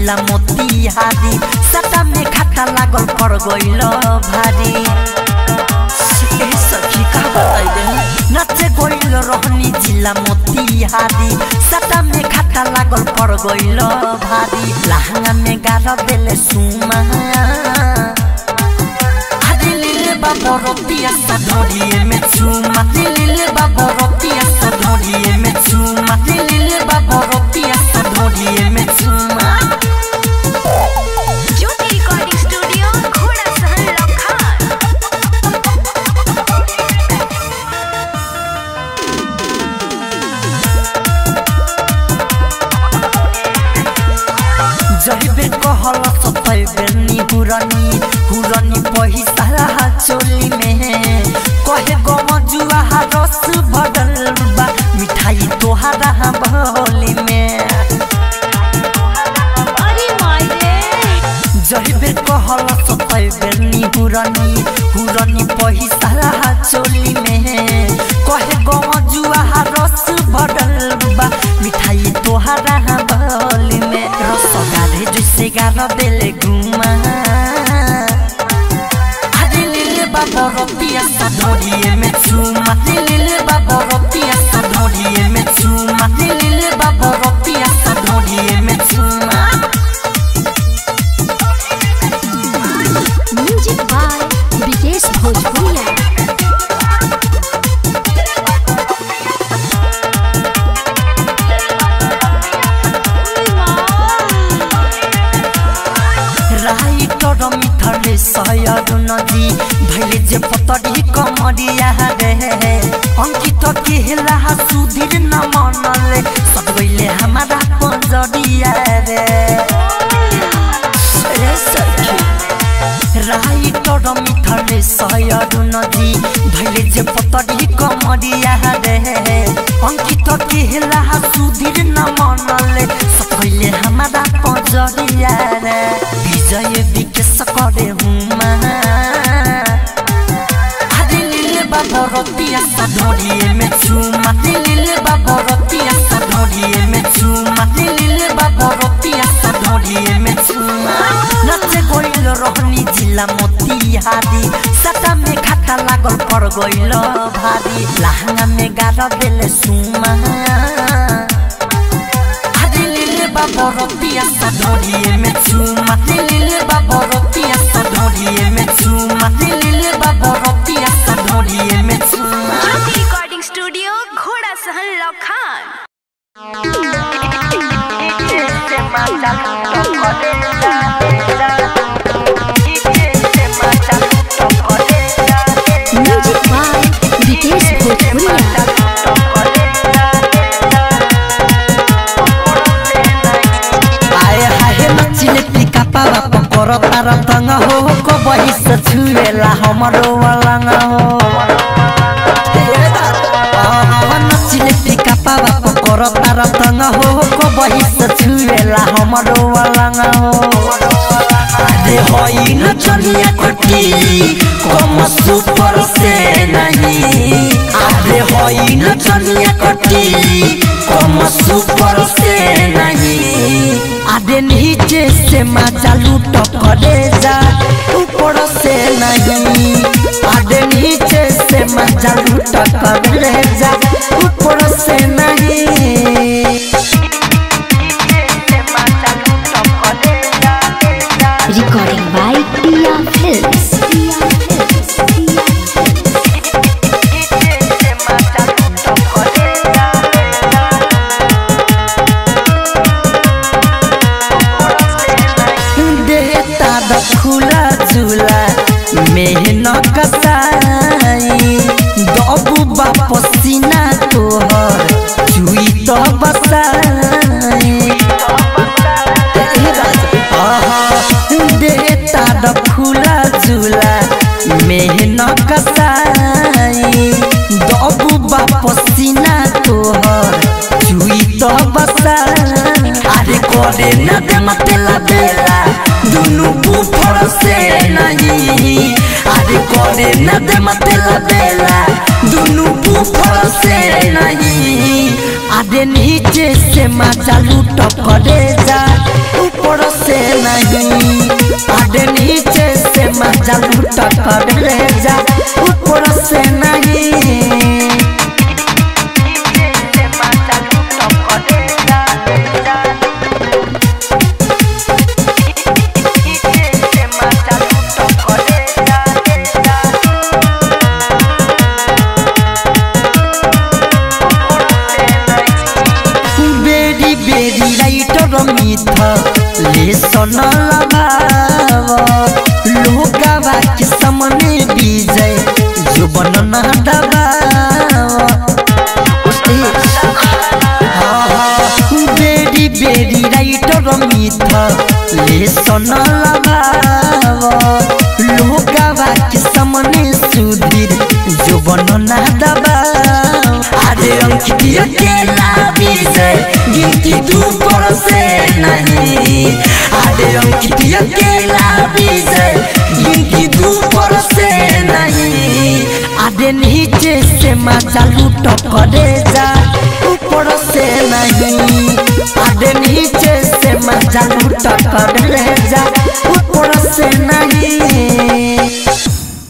जिला मोतिहारी सटा में खाता लागल पड़ गइल भारी ए सखी का बताई दे नचे गइल रहनी जिला मोतिहारी सटा में खाता लागल पड़ गइल भारी लहंगा में गारा देले सुमा Rotia sadori me chuma dilile babo rotia sadori me chuma dilile babo rotia sadori me chuma Jyoti Recording Studio Khoda Sahan Lokhan Jahibe कहल सतै बेनी हुरनी पैसा चोली में कहे गमजुआ रस भरल बा मिठाई तोहरा भोली में अरे मायरे जहिबे कहल सतै बेनी हुरनी पैसा चोली में कहे गमजुआ रस भरल बा मिठाई तोहरा भोली में रस गारे जैसे गाना देले घुमा Rotia sadori me chuma dilile babo rotia sadori me chuma dilile babo rotia sadori me chuma Music by Vikesh Bhojpuria Rai todo mi thale sayar nadi भैले जे पतड़ी कमरिया रे अंकित केहला सुधीर न मनले सदवैले हमारा पंजरिया रे रे सखी राई तोड़ मिठले सयर नदी भैले जे पतड़ी कमरिया रे अंकित केहला सुधीर न मनले सदवैले हमारा पंजरिया रे विजय विकेश करे Huma Rotia sadori me chuma dilile babo rotia sadori me chuma dilile babo rotia sadori me chuma nache goil rohni jila motihaari sata me khata lagol por goil bhari lahanga me gara dele suma dilile babo rotia sadori me chuma dilile babo rotia sadori me chuma dilile babo rotia sadori me chuma Jyoti Recording Studio Khoda Sahan Lokhan Music by Vikesh Bhojpuria पकड़ तार तंग हो को बहिस छुएला हमरो वलंग हो नचिले टिका पावा पकड़ तार तंग हो को बहिस छुएला हमरो वलंग हो अरे होई न चलिया कोटी कम सुपर से नहीं अरे होई न चलिया कोटी कम सुपर से नहीं आधे नीचे से मजा लूट करे जा ऊपर से नहीं आधे नीचे से मजा लूट करे जा ऊपर से नहीं Recording by Tia Films खुला झूला मेहनत कसाई दबू बापसीना तोहर चुई तो बसाई देता द खुला झूला मेहनत कसाई दबू बापसीना तोहर चुई तो बसाई अरे करे न दे मतला बेला दुनु ऊपर से नहीं अरे करे न दे मतला बेला दुनु ऊपर से नहीं आधे नीचे से मजा लूट करे जा ऊपर से नहीं आधे नीचे से मजा लूट कर ले जा ऊपर से नहीं ले सोना लगाव लोगावा के सामने विजय जो बनना दबाव बेरी बेरी राइटर मीठा ले सोना लगाव लोगावा के सामने सुधीर जो बनना दबाव अरे अंकित अकेला विजय गिनती तू पर से नहीं आधे अंकित अकेला विजय गिनती तू पर से नहीं आधे नीचे से मजा लूट करे जा ऊपर से नहीं आधे नीचे से मजा लूट करे जा ऊपर से नहीं।